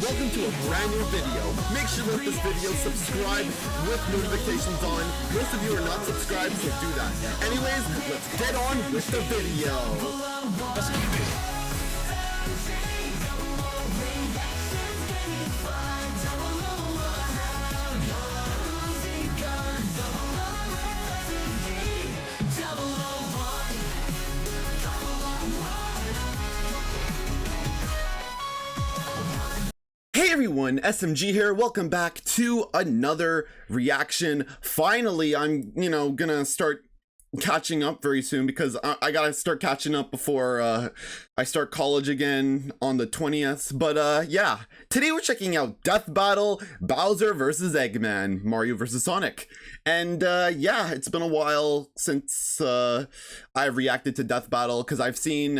welcome to a brand new video. Make sure to like this video, subscribe with notifications on. Most of you are not subscribed, so do that. Anyways, let's get on with the video. Let's do this. Hey everyone, SMG here. Welcome back to another reaction. Finally, I'm, gonna start catching up very soon because I gotta start catching up before I start college again on the 20th. But yeah, today we're checking out Death Battle, Bowser versus Eggman, Mario versus Sonic. And yeah, it's been a while since I've reacted to Death Battle because I've seen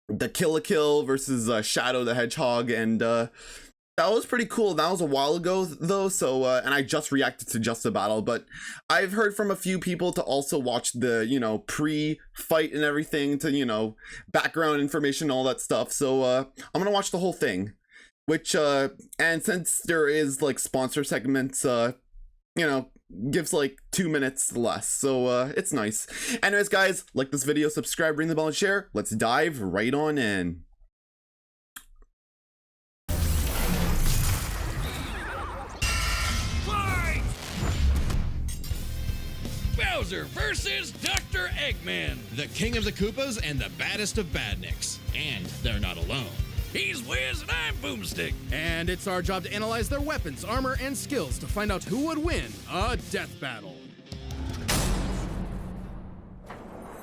the Kill la Kill versus Shadow the Hedgehog, and that was pretty cool. That was a while ago though, so and I just reacted to Just the Battle, but I've heard from a few people to also watch the pre-fight and everything, to background information, all that stuff. So I'm gonna watch the whole thing, which and since there is like sponsor segments, gives like 2 minutes less, so it's nice. Anyways guys, like this video, subscribe, ring the bell, and share. Let's dive right on in. Fight! Bowser versus Dr. Eggman, the king of the Koopas and the baddest of badniks. And they're not alone. He's Wiz and I'm Boomstick. And it's our job to analyze their weapons, armor, and skills to find out who would win a death battle.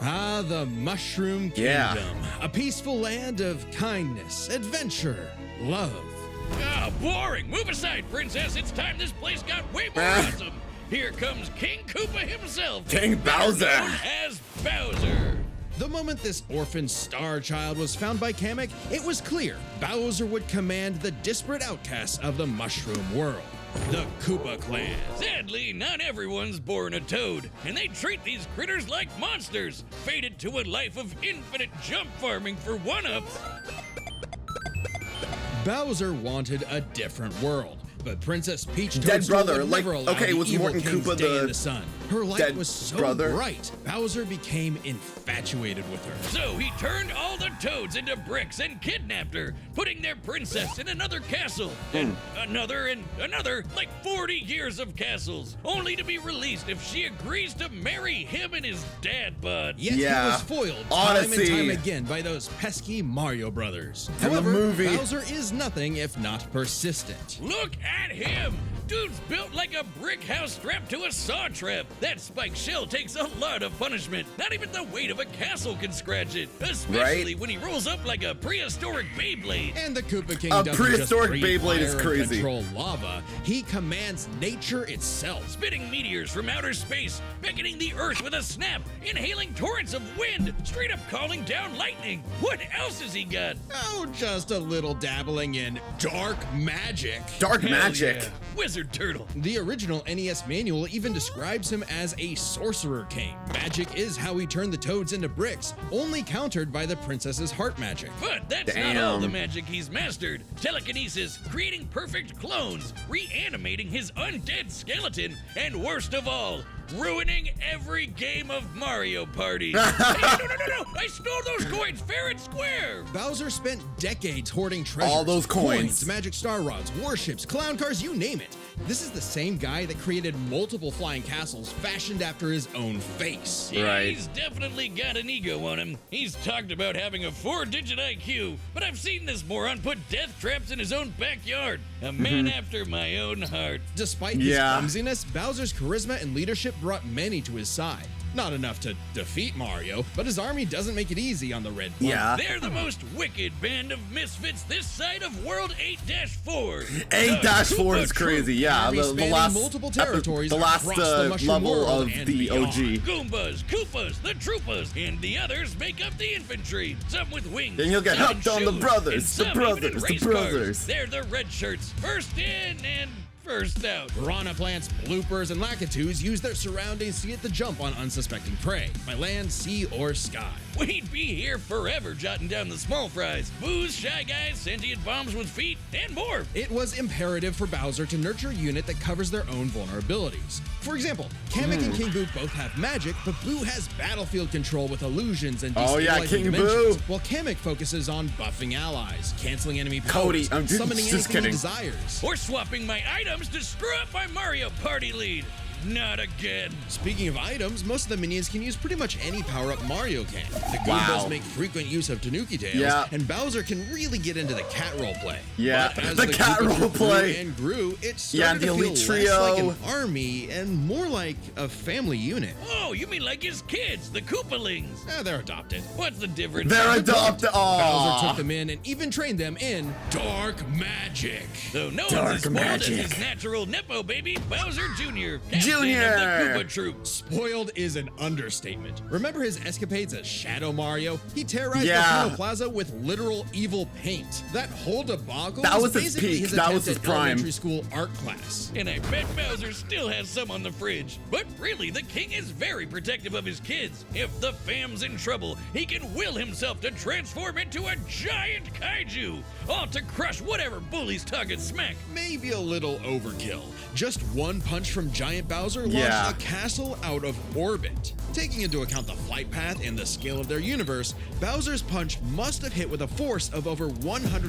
Ah, the Mushroom Kingdom. Yeah. A peaceful land of kindness, adventure, love. Ah, boring. Move aside, princess. It's time this place got way more awesome. Here comes King Koopa himself. King Bowser. Known as Bowser. The moment this orphan star child was found by Kamek, it was clear Bowser would command the disparate outcasts of the Mushroom world, the Koopa clan. Sadly, not everyone's born a toad, and they treat these critters like monsters, fated to a life of infinite jump farming for one-ups. Bowser wanted a different world, but Princess Peach Dead brother, would like, never allow okay, the was evil Morton king's Koopa day the in the sun. Her light dead was so brother? bright, Bowser became infatuated with her. So he turned all the toads into bricks and kidnapped her, putting their princess in another castle, and another, like 40 years of castles, only to be released if she agrees to marry him and his dad bod. Yet he was foiled time and time again by those pesky Mario brothers. However, Bowser is nothing if not persistent. Look at him! Dude's built like a brick house strapped to a saw trap. That spiked shell takes a lot of punishment. Not even the weight of a castle can scratch it. Especially when he rolls up like a prehistoric Beyblade. And the Koopa King doesn't prehistoric just breathe Beyblade is fire crazy. and control lava. He commands nature itself. Spitting meteors from outer space, beckoning the earth with a snap, inhaling torrents of wind, straight up calling down lightning. What else has he got? Oh, just a little dabbling in dark magic. Dark Hell magic. yeah. Wizard Turtle. The original NES manual even describes him as a sorcerer king. Magic is how he turned the toads into bricks, only countered by the princess's heart magic. But that's not all the magic he's mastered. Telekinesis, creating perfect clones, reanimating his undead skeleton, and worst of all, ruining every game of Mario Party. Hey, no! I stole those coins fair and square. Bowser spent decades hoarding treasures. All those coins. Magic star rods, warships, clown cars, you name it. This is the same guy that created multiple flying castles fashioned after his own face. Yeah, he's definitely got an ego on him. He's talked about having a 4-digit IQ, but I've seen this moron put death traps in his own backyard. A man after my own heart. Despite his clumsiness, Bowser's charisma and leadership brought many to his side. Not enough to defeat Mario, but his army doesn't make it easy on the Red Planet. Yeah. They're the most wicked band of misfits this side of World 8-4. 8-4 is crazy, yeah. The last, multiple territories the last level of the OG. Goombas, Koopas, the Troopas, and the others make up the infantry. Some with wings. Then you'll get hooked on the brothers, They're the red shirts, first in and burst out. Piranha plants, bloopers, and lakitus use their surroundings to get the jump on unsuspecting prey, by land, sea, or sky. We'd be here forever jotting down the small fries, booze, shy guys, sentient bombs with feet, and more. It was imperative for Bowser to nurture a unit that covers their own vulnerabilities. For example, Kamek and King Boo both have magic, but Boo has battlefield control with illusions and Oh, yeah, destabilizing King dimensions, Boo. while Kamek focuses on buffing allies, canceling enemy powers, Cody, I'm summoning just anything kidding. he desires. Or swapping my items to screw up my Mario Party lead. Not again. Speaking of items, most of the minions can use pretty much any power-up Mario can. The Goombas Wow. make frequent use of Tanuki tails, Yeah. and Bowser can really get into the cat role play. Yeah, But as the cat Koopas role grew play. and grew, it Yeah, started the to feel elite less trio. like an army and more like a family unit. Oh, you mean like his kids, the Koopalings? They're adopted. What's the difference? They're adopted. Bowser took Aww. them in and even trained them in dark magic. Though no Dark one's as spoiled as magic. his natural Nepo baby, Bowser Jr., captain Junior. of the Koopa Troop. Spoiled is an understatement. Remember his escapades as Shadow Mario? He terrorized Yeah. Volcano Plaza with literal evil paint. That whole debacle That was his basically peak. his That was attempt his at prime. elementary school art class. And I bet Bowser still has some on the fridge. But really, the king is very protective of his kids. If the fam's in trouble, he can will himself to transform into a giant kaiju, all to crush whatever bullies tug and smack. Maybe a little overkill. Just one punch from Giant Bowser launched Yeah. a castle out of orbit. Taking into account the flight path and the scale of their universe, Bowser's punch must have hit with a force of over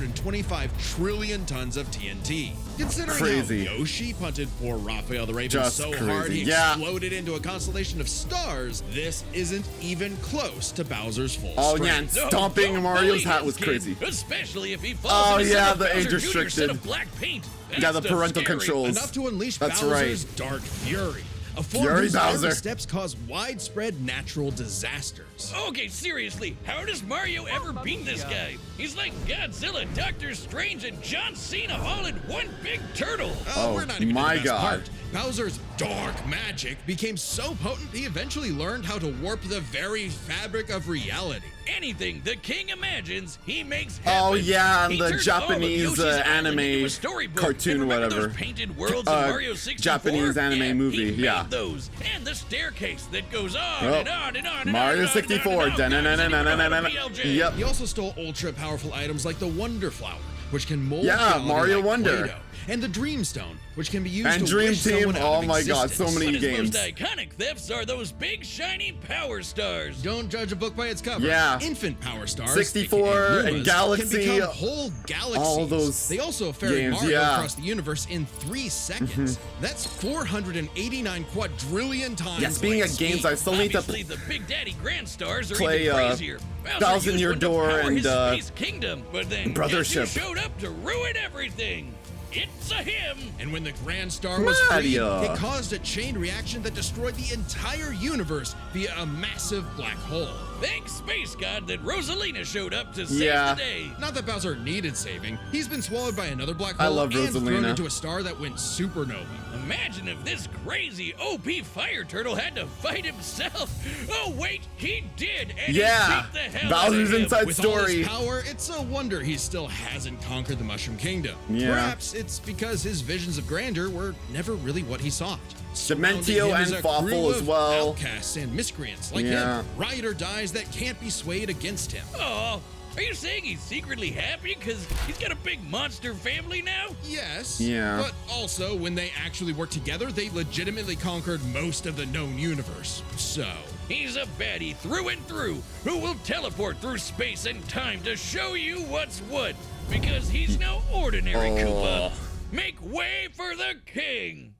125 trillion tons of TNT. Considering Crazy. how Yoshi punted poor Raphael the Raven Just so hard crazy. he Yeah. exploded into a constellation of stars, this isn't even close to Bowser's full Oh, yeah, and strength. No, stomping don't Mario's bully hat this was kid, crazy. Especially if he falls Oh, into yeah, some of the Bowser age Jr.'s set restricted. of black paint. Yeah, the That's parental scary. controls. Enough to unleash That's Bowser's right. dark fury. A form Fury whose every Bowser. steps cause widespread natural disasters. Okay, seriously, how does Mario ever beat this guy? He's like Godzilla, Doctor Strange, and John Cena all in one big turtle. Oh, We're not even my in the best God. part. Bowser's dark magic became so potent he eventually learned how to warp the very fabric of reality. Anything the king imagines, he makes Oh, happen. yeah, He the turns all of Japanese, Yoshi's Island anime into a storybook. cartoon, And remember whatever. those painted worlds in Mario 64? Japanese anime Yeah, movie, he made yeah. those. And the staircase that goes on Oh. and on and on and Mario on. 64. And on, and on. Guys, anyone know how to PLJ? Yep. He also stole ultra-powerful items like the Wonder Flower, which can mold Yeah, reality Mario like Wonder. Play-Doh, and the Dream Stone, which can be used And to Dream wish Team, someone out oh of my God, so existence. many But his games. most iconic thefts are those big shiny power stars. Don't judge a book by its cover. Yeah. Infant power stars, 64 aka and Lumas, Galaxy, can become whole galaxies. all those They also ferry games, Mario yeah. across the universe in 3 seconds. That's 489 quadrillion times. Yeah, speaking light of games, speed. I still need to Obviously, the Big Daddy Grand Stars are play, even crazier. Bowser Thousand used Year one to Door power and, his space kingdom, but then Brothership. Yoshi showed up to ruin everything. It's a him. And when the Grand Star was free, Mario. it caused a chain reaction that destroyed the entire universe via a massive black hole. Thanks, Space God, that Rosalina showed up to save Yeah. the day. Not that Bowser needed saving. He's been swallowed by another black hole I love and thrown Rosalina. into a star that went supernova. Imagine if this crazy OP fire turtle had to fight himself. Oh wait, he did, and Yeah. he beat the hell Bowser's out of him. inside With all story. his power, it's a wonder he still hasn't conquered the Mushroom Kingdom. Yeah. Perhaps it's because his visions of grandeur were never really what he sought. Surrounding Dementio him is and a Fawful crew as of well. Outcasts and miscreants like Yeah. him, ride or dies that can't be swayed against him. Oh, are you saying he's secretly happy because he's got a big monster family now? Yes. Yeah. But also, when they actually worked together, they legitimately conquered most of the known universe. So, He's a baddie through and through who will teleport through space and time to show you what's what. Because he's no ordinary Koopa. Make way for the king.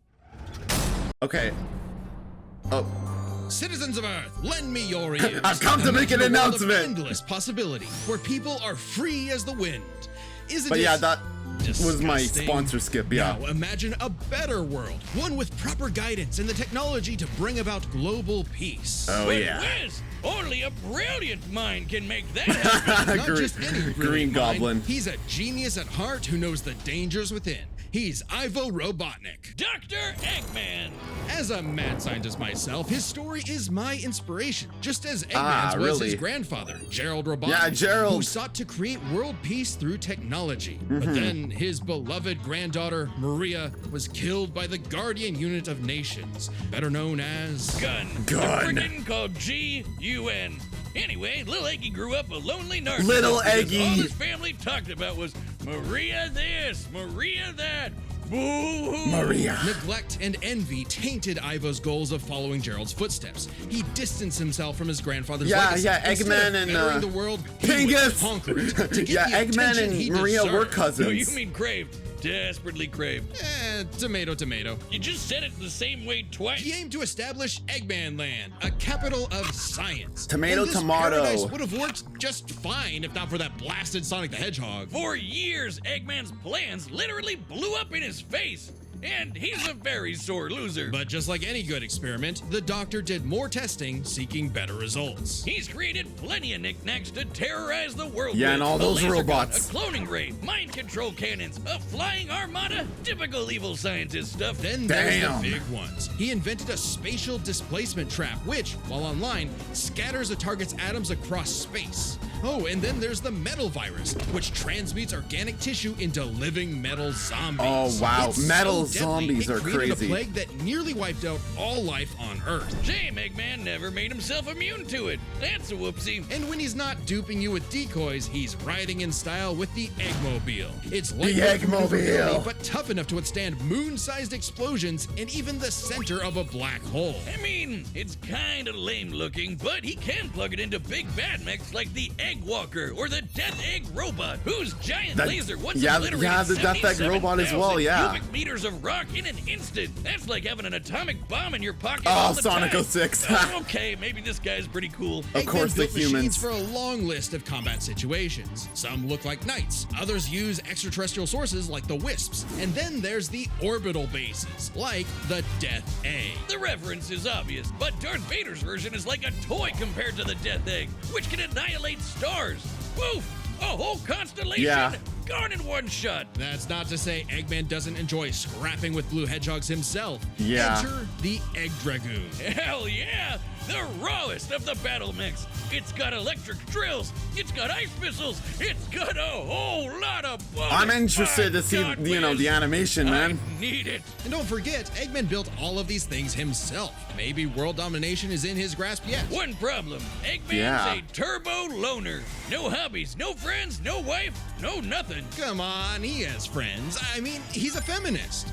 Okay. Oh, citizens of Earth, lend me your ears. I've come to make an Imagine a world of announcement. endless possibility, where people are free as the wind. Isn't but it yeah, that was my disgusting? sponsor skip, yeah. Now imagine a better world, one with proper guidance and the technology to bring about global peace. Oh, But yeah. Wes, only a brilliant mind can make that happen. Not Green- just any Green brilliant mind, Goblin. He's a genius at heart who knows the dangers within. he's Ivo Robotnik. Dr. Eggman! As a mad scientist myself, his story is my inspiration, just as Eggman's was really? his grandfather, Gerald Robotnik, Yeah, Gerald. who sought to create world peace through technology. But then his beloved granddaughter, Maria, was killed by the Guardian Unit of Nations, better known as... Gun. Gun. The friggin' called G-U-N. Anyway, Little Eggy grew up a lonely narcissist. Little because Eggy. All his family talked about was Maria this, Maria that. Boo-hoo. Maria. Neglect and envy tainted Ivo's goals of following Gerald's footsteps. He distanced himself from his grandfather's legacy. Yeah, Instead Eggman of and, bettering the world, he Pingus. would conquer it to get Yeah, the Eggman attention he and Maria were deserved. cousins. No, you mean craved. Desperately craved. Tomato, tomato. You just said it the same way twice. He aimed to establish Eggman Land, a capital of science. Tomato, And this tomato. paradise would have worked just fine if not for that blasted Sonic the Hedgehog. For years, Eggman's plans literally blew up in his face. And he's a very sore loser. But just like any good experiment, the doctor did more testing, seeking better results. He's created plenty of knickknacks to terrorize the world. Yeah, with. and all A those laser robots. Gun, a cloning ray, mind control cannons, a flying armada, typical evil scientist stuff. Then there's Damn. the big ones. He invented a spatial displacement trap, which, while online, scatters a target's atoms across space. Oh, and then there's the metal virus, which transmutes organic tissue into living metal zombies. Oh, wow. It's Metal so deadly, zombies it are created crazy. a plague that nearly wiped out all life on Earth. Shame Eggman never made himself immune to it. That's a whoopsie. And when he's not duping you with decoys, he's riding in style with the Eggmobile. It's The lightweight Eggmobile. maneuverability, but tough enough to withstand moon-sized explosions and even the center of a black hole. I mean, it's kind of lame looking, but he can plug it into big bad mechs like the Egg Walker or the Death Egg Robot, whose giant That- laser once yeah, obliterated yeah, the Death Egg Robot as well, 77,000 yeah. cubic meters of rock in an instant. That's like having an atomic bomb in your pocket Oh, all the Sonic time. 06. Okay, maybe this guy's pretty cool. Of course, Eggman the built machines humans. for a long list of combat situations. Some look like knights, others use extraterrestrial sources like the Wisps, and then there's the orbital bases, like the Death Egg. The reference is obvious, but Darth Vader's version is like a toy compared to the Death Egg, which can annihilate stars. Woof! A whole constellation Yeah. gone in one shot. That's not to say Eggman doesn't enjoy scrapping with blue hedgehogs himself. Yeah. Enter the Egg Dragoon. Hell yeah! The rawest of the battle mechs. It's got electric drills. It's got ice missiles. It's got a whole lot of bullets. I'm interested My to see, God, the Wiz, animation, man. I need it. And don't forget, Eggman built all of these things himself. Maybe world domination is in his grasp yet. One problem. Eggman's Yeah. a turbo loner. No hobbies, no friends, no wife, no nothing. Come on, he has friends. I mean, he's a feminist.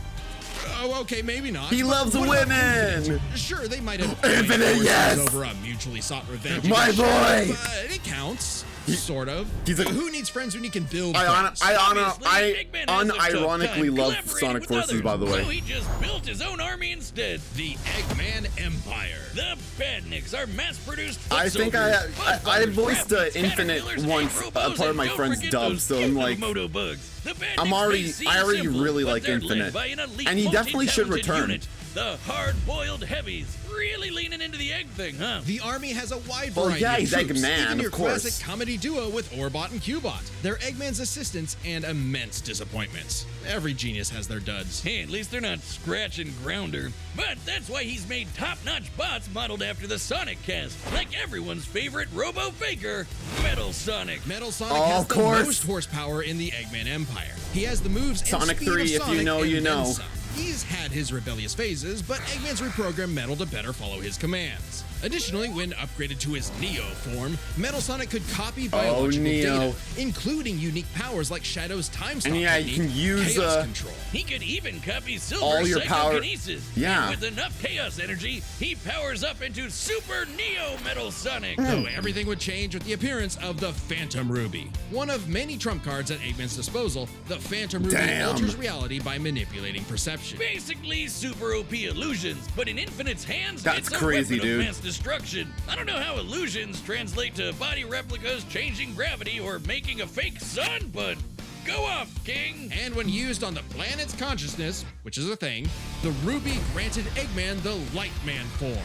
Oh, okay, maybe not. He But loves what about women. Infinite? Sure, they might have Infinite, joined forces yes. over a mutually sought revenge. My against boy. Shadow, but it counts. Sort of. he's a- Who needs friends when you can build I friends? Obviously, Eggman has a tough unironically time love collaborating Sonic with Forces, others, by the way. So he just built his own army instead. The Eggman Empire. The Badniks are mass-produced. I think I voiced Infinite once, part of my friend's dub, so I'm like, I already really like Infinite. And he definitely should return. Unit. The hard-boiled heavies. Really leaning into the egg thing, huh? The army has a wide Well, variety yeah, of he's troops, Eggman, even your of course. classic comedy duo with Orbot and Cubot. They're Eggman's assistants and immense disappointments. Every genius has their duds. Hey, at least they're not Scratch and Grounder. But that's why he's made top-notch bots modeled after the Sonic cast, like everyone's favorite robo-faker, Metal Sonic. Metal Sonic Oh, has of the course. most horsepower in the Eggman Empire. He has the moves and Sonic speed 3, of if you Sonic know, and you then know. some. He's had his rebellious phases, but Eggman's reprogrammed Metal to better follow his commands. Additionally, when upgraded to his Neo form, Metal Sonic could copy biological Neo. data, including unique powers like Shadow's time stop And yeah, you technique, can use, chaos control. He could even copy Silver's all your power- psychokinesis. Yeah. And with enough chaos energy, he powers up into Super Neo Metal Sonic. Though everything would change with the appearance of the Phantom Ruby. One of many trump cards at Eggman's disposal, the Phantom Ruby Damn. alters reality by manipulating perception. Basically super OP illusions, but in Infinite's hands, That's it's a crazy, weapon dude. of mass destruction. I don't know how illusions translate to body replicas, changing gravity, or making a fake sun, but go off, King. And when used on the planet's consciousness, which is a thing, the Ruby granted Eggman the Lightman form.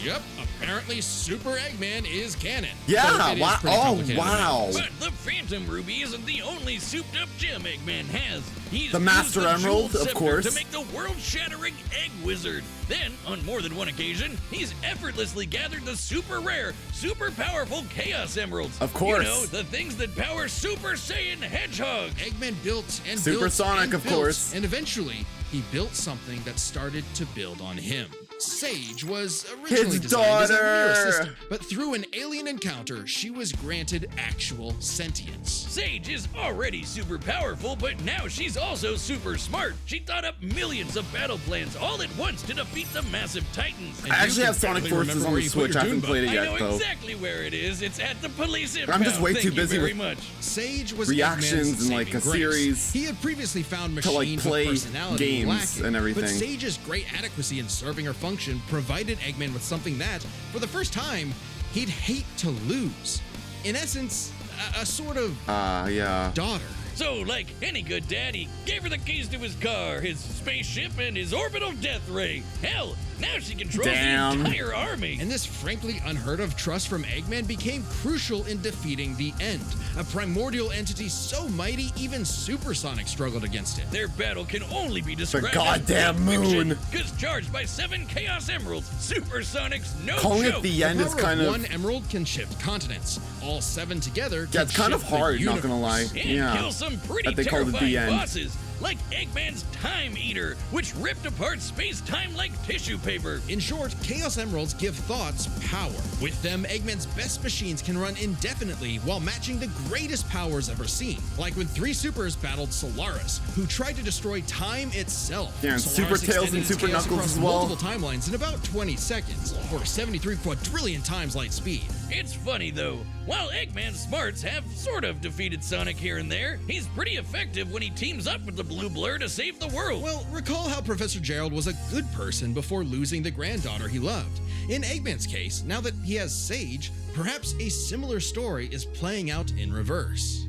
Yep, apparently Super Eggman is canon. Yeah, So it is wow. pretty Oh, complicated. wow. But the Phantom Ruby isn't the only souped-up gem Eggman has. He's The Master used Emerald, Jeweled of Scepter course. to make the world-shattering Egg Wizard. Then, on more than one occasion, he's effortlessly gathered the super rare, super powerful Chaos Emeralds. Of course. You know, the things that power Super Saiyan Hedgehog. Eggman built and Super built Sonic, and of built, course. and eventually he built something that started to build on him. Sage was His originally designed as a mere daughter. assistant, but through an alien encounter, she was granted actual sentience. Sage is already super powerful, but now she's also super smart. She thought up millions of battle plans all at once to defeat the massive titans. And I you actually can have Sonic barely Forces remember on where the you put Switch. your I haven't Doom played it I yet, know though. exactly where it is. It's at the police impound. I'm just way Thank too you busy very with much. Sage was reactions Eggman's and, like, saving a grace. series He had previously found to, like, machines play with personality games lacking, and everything. But Sage's great adequacy in serving her function provided Eggman with something that, for the first time, he'd hate to lose. In essence, a sort of yeah. daughter. So, like any good dad, he gave her the keys to his car, his spaceship, and his orbital death ray. Hell, now she controls Damn. the entire army. And this frankly unheard of trust from Eggman became crucial in defeating the End, a primordial entity so mighty even Supersonic struggled against it. Their battle can only be described goddamn as moon. because charged by 7 Chaos Emeralds, Supersonic's no Calling joke. it the end The is power kind of of... one emerald can shift continents. All 7 together Yeah, can it's kind of shift the hard, not gonna lie. universe. And Yeah. kill some pretty That they called it terrifying the end. bosses, like Eggman's Time Eater, which ripped apart space-time like tissue paper. In short, Chaos Emeralds give thoughts power. With them, Eggman's best machines can run indefinitely while matching the greatest powers ever seen. Like when 3 supers battled Solaris, who tried to destroy time itself. Yeah, and Solaris Super Tails and extended its Super chaos Knuckles across as well. multiple timelines in about 20 seconds, or 73 quadrillion times light speed. It's funny though, while Eggman's smarts have sort of defeated Sonic here and there, he's pretty effective when he teams up with the Blue Blur to save the world. Well, recall how Professor Gerald was a good person before losing the granddaughter he loved. In Eggman's case, now that he has Sage, perhaps a similar story is playing out in reverse.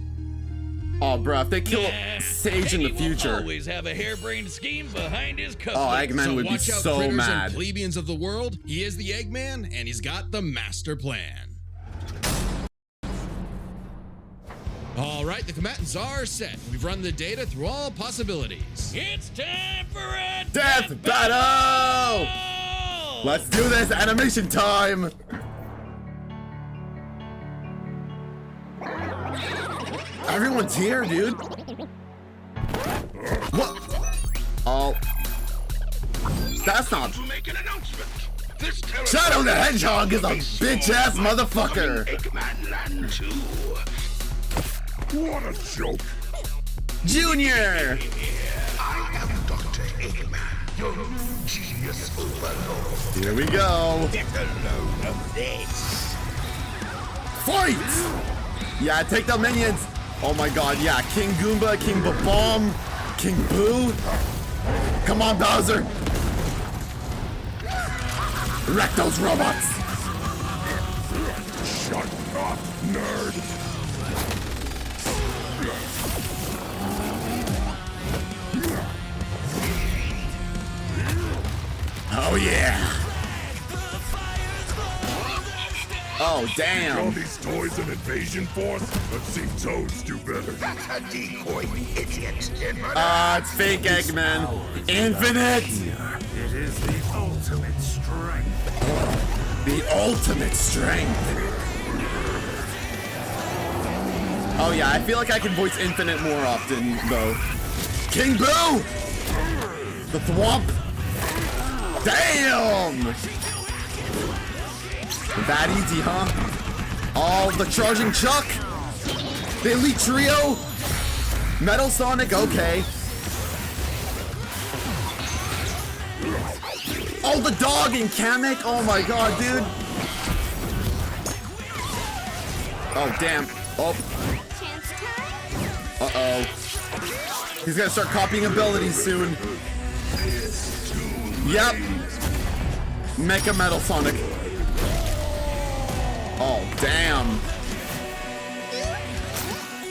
Oh, bro, if they kill Nah, Sage in the Eggman will future... always have a harebrained scheme behind his Oh, cufflinks. Eggman would be watch out, so critters mad. and plebeians of the world. He is the Eggman, and he's got the master plan. All right, the combatants are set. We've run the data through all possibilities. It's time for a Death battle! Let's do this! Animation time! Everyone's here, dude. What? Oh. That's not... To make an announcement. This Shadow the Hedgehog is a bitch-ass motherfucker! Eggman Land 2. What a joke. Junior! I am Dr. Eggman, your new genius overlord. Here we go. Get a load of this. Fight! Yeah, take the minions. Oh my god, yeah. King Goomba, King Babomb, King Boo. Come on, Bowser. Wreck those robots. Shut up, nerd. Oh yeah. Oh Call damn. these toys an invasion force? Let's see Toads do better. That's a decoy, idiot. It's fake Eggman. Infinite. It is the ultimate strength. The ultimate strength. Oh yeah, I feel like I can voice Infinite more often though. King Boo! The Thwomp! Damn! That easy, huh? Oh, the Charging Chuck! The Elite Trio! Metal Sonic, okay. Oh, the dog in Kamek! Oh my god, dude! Oh, damn. Oh. Uh-oh. He's gonna start copying abilities soon. Yep. Mecha Metal Sonic. Oh, damn.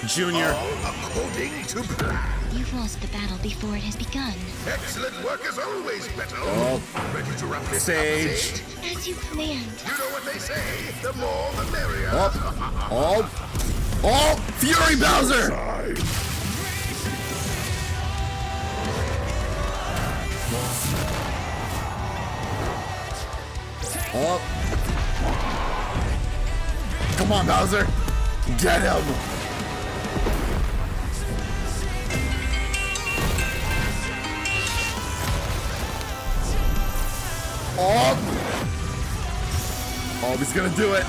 Junior. According to plan. You've lost the battle before it has begun. Excellent work as always, Beto. Oh. Ready to wrap this Sage. up, Sage? As you command. You know what they say, the more the merrier. Oh, Fury Bowser! Side. Oh. Come on, Bowser. Get him. Oh, he's gonna do it.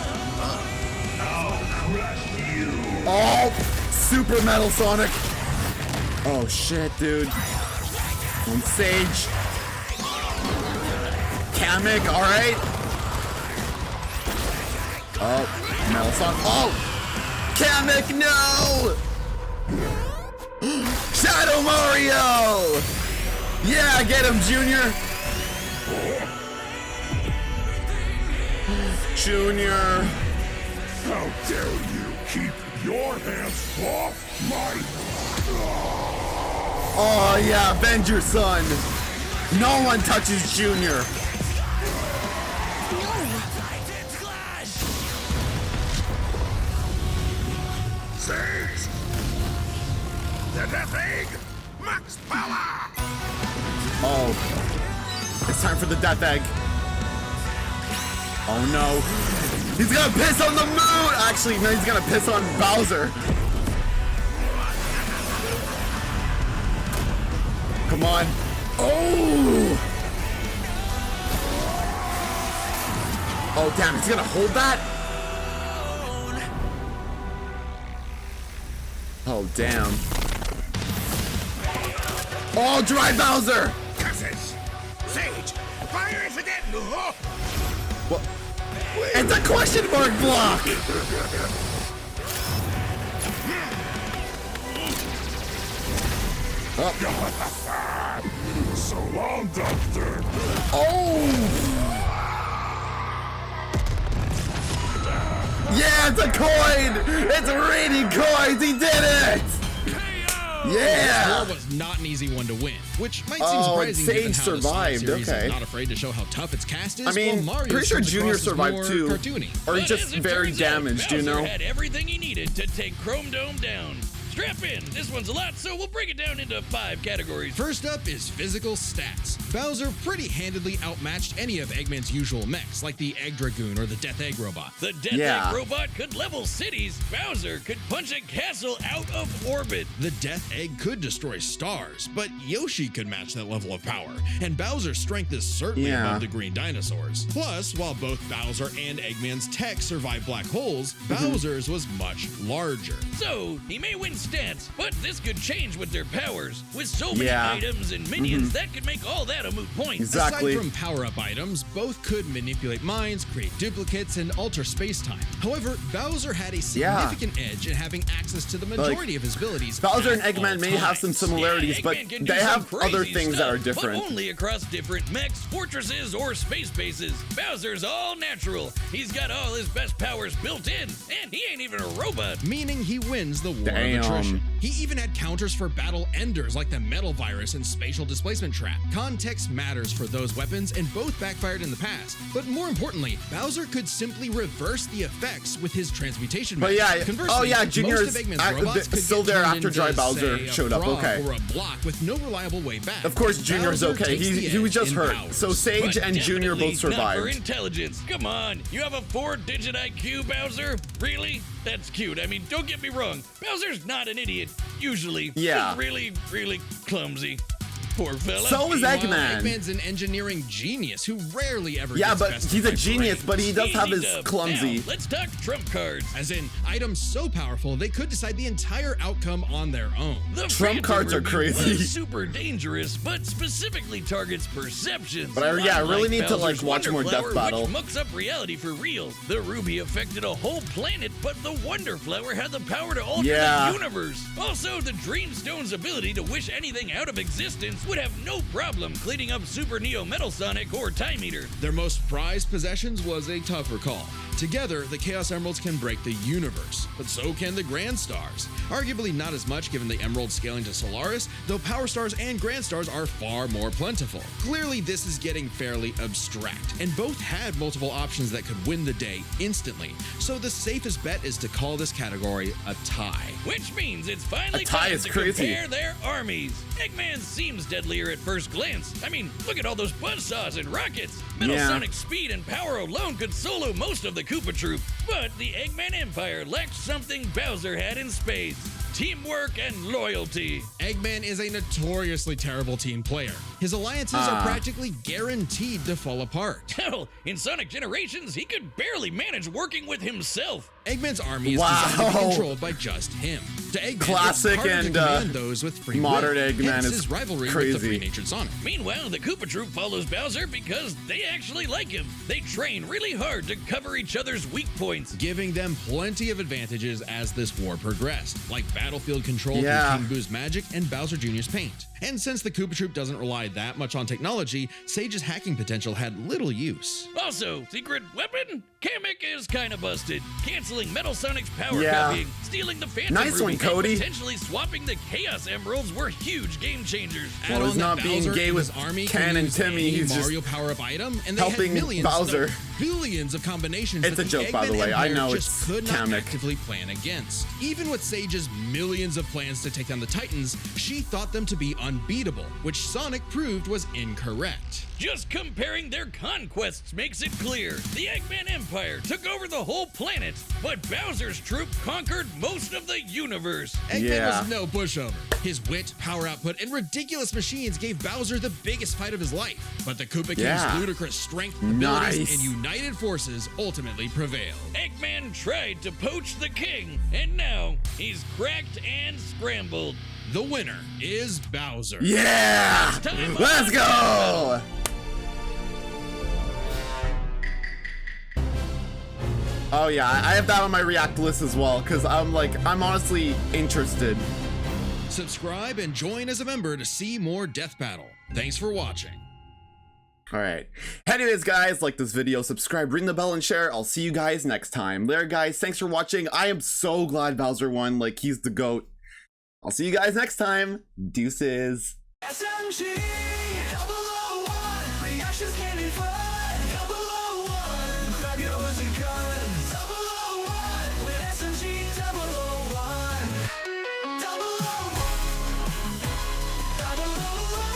Oh, Super Metal Sonic. Oh shit, dude. On Sage. Kamek, alright. Oh, Metal Sonic. Oh! Kamek, no! Shadow Mario! Yeah, get him, Junior! Junior! How dare you keep your hands off my... Oh yeah, avenge your son! No one touches Junior! Sage! The Death Egg! Max power! Oh. It's time for the Death Egg. Oh no. He's gonna piss on the moon! Actually, no, he's gonna piss on Bowser. Come on. Oh! Oh, damn, he's gonna hold that? Oh, damn. Oh, dry Bowser! Curses! Sage! Fire is again! What? It's a question mark block! So long, Doctor! Oh! Yeah, it's a coin! It's raining coins! He did it! This Yeah! war was not an easy one to win, which might seem Oh, and surprising given Sage how the Sonic survived, series okay. is not afraid to show how tough its cast is. I mean, while Mario pretty sure comes Junior across as survived more too. cartoony. Or But just as it very turns out, damaged, you Bowser know? had everything he needed to take Chrome Dome down. Strap in. This one's a lot, so we'll break it down into 5 categories. First up is physical stats. Bowser pretty handedly outmatched any of Eggman's usual mechs, like the Egg Dragoon or the Death Egg Robot. The Death Yeah. Egg robot could level cities. Bowser could punch a castle out of orbit. The Death Egg could destroy stars, but Yoshi could match that level of power, and Bowser's strength is certainly Yeah. above the green dinosaurs. Plus, while both Bowser and Eggman's tech survived black holes, Bowser's was much larger. So, he may win stats, but this could change with their powers. With so many Yeah. items and minions, that could make all that a moot point. Exactly. Aside from power-up items, both could manipulate minds, create duplicates, and alter space-time. However, Bowser had a significant edge in having access to the majority of his abilities. Bowser and at Eggman all may have some times. similarities, Yeah, but Eggman can do they some have other crazy things that are stuff, different. But only across different mechs, fortresses, or space bases. Bowser's all natural. He's got all his best powers built in, and he ain't even a robot. Meaning he wins the war Damn. of attrition. He even had counters for battle enders like the Metal Virus and Spatial Displacement Trap. Context matters for those weapons, and both backfired in the past. But more importantly, Bowser could simply reverse the effects with his transmutation But method. yeah, Conversely, oh yeah, Junior's most of Eggman's robots could still get there turned after into, Dry Bowser say, a showed up, frog okay. Or a block with no reliable way back. Of course, Junior's Bowser okay. takes the He was edge just in hurt. powers. So Sage But and Junior definitely both not for survived. intelligence. Come on, you have a 4-digit IQ, Bowser? Really? That's cute. I mean, don't get me wrong. Bowser's not an idiot, usually. Yeah. Just really, really clumsy. Poor fella. So is Meanwhile, Eggman. Eggman's an engineering genius who rarely ever Yeah, gets but bested he's a by genius, brains. but he does have his Easy dub. clumsy. Now, let's talk trump cards. As in, items so powerful they could decide the entire outcome on their own. The Trump Phantom cards are Ruby crazy. was super dangerous, but specifically targets perceptions. But I really need to, like, Bowser's watch more Wonder Death Flower, Battle. which mucks up reality for real. The ruby affected a whole planet, but the Wonder Flower had the power to alter Yeah. the universe. Also, the Dreamstone's ability to wish anything out of existence would have no problem cleaning up Super Neo Metal Sonic or Time Eater. Their most prized possessions was a tougher call. Together, the Chaos Emeralds can break the universe, but so can the Grand Stars. Arguably not as much given the Emerald scaling to Solaris, though Power Stars and Grand Stars are far more plentiful. Clearly, this is getting fairly abstract, and both had multiple options that could win the day instantly, so the safest bet is to call this category a tie. Which means it's finally A tie time is to crazy. compare their armies. Eggman seems deadlier at first glance. I mean, look at all those buzzsaws and rockets. Metal Yeah. Sonic's speed and power alone could solo most of the Koopa Troop. But the Eggman Empire lacked something Bowser had in spades: teamwork and loyalty. Eggman is a notoriously terrible team player. His alliances are practically guaranteed to fall apart. Hell, in Sonic Generations, he could barely manage working with himself. Eggman's army is Wow. designed to be controlled by just him. To Eggman, Classic it's harder and, to command those with free modern will. Eggman Hence is his rivalry with crazy. the free-natured Sonic. Meanwhile, the Koopa Troop follows Bowser because they actually like him. They train really hard to cover each other's weak points. Giving them plenty of advantages as this war progressed, like battlefield control Yeah. through King Boo's magic and Bowser Jr.'s paint. And since the Koopa Troop doesn't rely that much on technology, Sage's hacking potential had little use. Also, secret weapon? Kamek is kinda busted, canceling Metal Sonic's power Yeah. copying, stealing the Phantom Nice Ruby, one, Cody. and potentially swapping the Chaos Emeralds were huge game changers. Well, Add he's on that not being Bowser gay and with his army Ken can and use Timmy, any he's just Mario power-up item, and they helping had millions, Bowser. no, billions of combinations It's that a joke, the by the Eggman way. I Empire know just it's could not Kamek. actively plan against. Even with Sage's millions of plans to take down the Titans, she thought them to be unbeatable, which Sonic proved was incorrect. Just comparing their conquests makes it clear. The Eggman Empire took over the whole planet, but Bowser's troop conquered most of the universe. Eggman Yeah. was no pushover. His wit, power output, and ridiculous machines gave Bowser the biggest fight of his life. But the Koopa King's Yeah. ludicrous strength, abilities, Nice. and united forces ultimately prevailed. Eggman tried to poach the king, and now he's cracked and scrambled. The winner is Bowser. Yeah! Time Let's on. go! Oh yeah, I have that on my react list as well, because I'm honestly interested. Subscribe and join as a member to see more Death Battle. Thanks for watching. Alright. Anyways, guys, like this video, subscribe, ring the bell, and share. I'll see you guys next time. There, guys, thanks for watching. I am so glad Bowser won. Like, he's the GOAT. I'll see you guys next time. Deuces. SMG001, reactions can be fun. 001, grab yours and guns. 001, with SMG001. 001, 001.